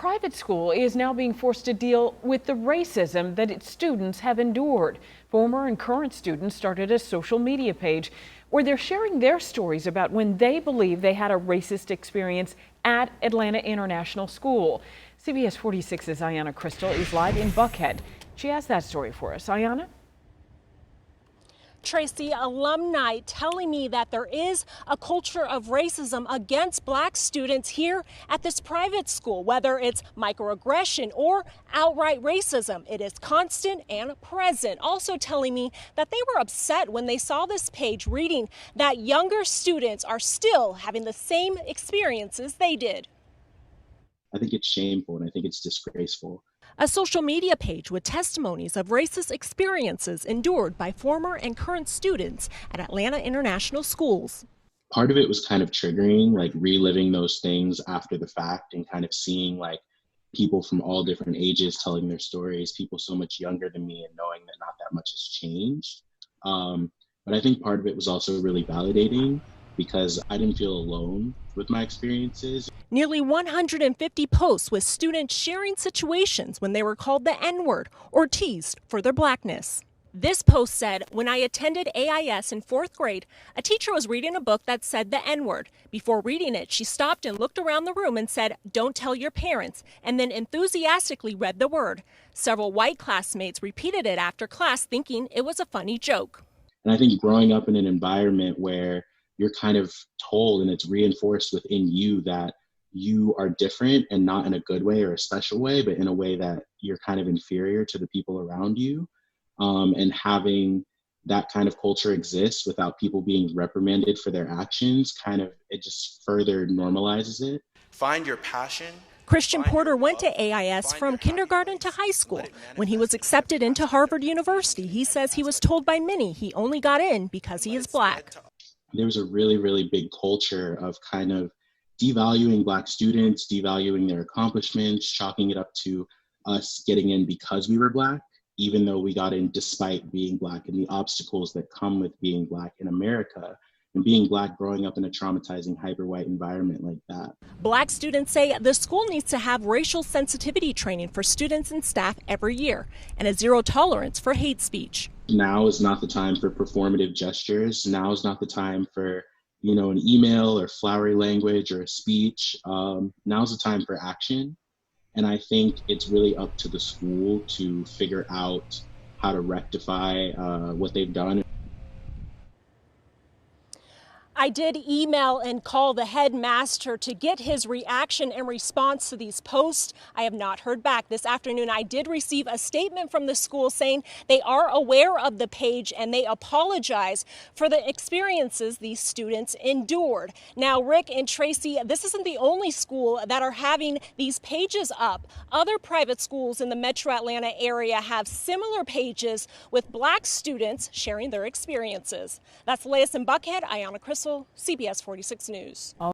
private school is now being forced to deal with the racism that its students have endured. Former and current students started a social media page where they're sharing their stories about when they believe they had a racist experience at Atlanta International School. CBS 46's Ayanna Crystal is live in Buckhead. She has that story for us. Ayanna? Tracy, alumni telling me that there is a culture of racism against black students here at this private school, whether it's microaggression or outright racism. It is constant and present. Also telling me that they were upset when they saw this page reading that younger students are still having the same experiences they did. I think it's shameful and I think it's disgraceful. A social media page with testimonies of racist experiences endured by former and current students at Atlanta International Schools. Part of it was kind of triggering, like reliving those things after the fact and kind of seeing like people from all different ages telling their stories, people so much younger than me, and knowing that not that much has changed. But I think part of it was also really validating because I didn't feel alone with my experiences. Nearly 150 posts with students sharing situations when they were called the N-word or teased for their blackness. This post said, when I attended AIS in 4th grade, a teacher was reading a book that said the N-word. Before reading it, she stopped and looked around the room and said, "Don't tell your parents," and then enthusiastically read the word. Several white classmates repeated it after class, thinking it was a funny joke. And I think growing up in an environment where you're kind of told and it's reinforced within you that you are different, and not in a good way or a special way, but in a way that you're kind of inferior to the people around you. And having that kind of culture exist without people being reprimanded for their actions, it just further normalizes it. Find your passion. Christian Porter went to AIS from kindergarten to high school. When he was accepted into Harvard University, he says he was told by many he only got in because he is black. There was a really, really big culture of kind of devaluing black students, devaluing their accomplishments, chalking it up to us getting in because we were black, even though we got in despite being black, and the obstacles that come with being black in America and being black growing up in a traumatizing hyper-white environment like that. Black students say the school needs to have racial sensitivity training for students and staff every year and a zero tolerance for hate speech. Now is not the time for performative gestures. Now is not the time for an email or flowery language or a speech. Now's the time for action. And I think it's really up to the school to figure out how to rectify what they've done. I did email and call the headmaster to get his reaction and response to these posts. I have not heard back. This afternoon, I did receive a statement from the school saying they are aware of the page and they apologize for the experiences these students endured. Now, Rick and Tracy, this isn't the only school that are having these pages up. Other private schools in the Metro Atlanta area have similar pages with black students sharing their experiences. That's the latest in Buckhead. Ayanna Crystal, CBS 46 News.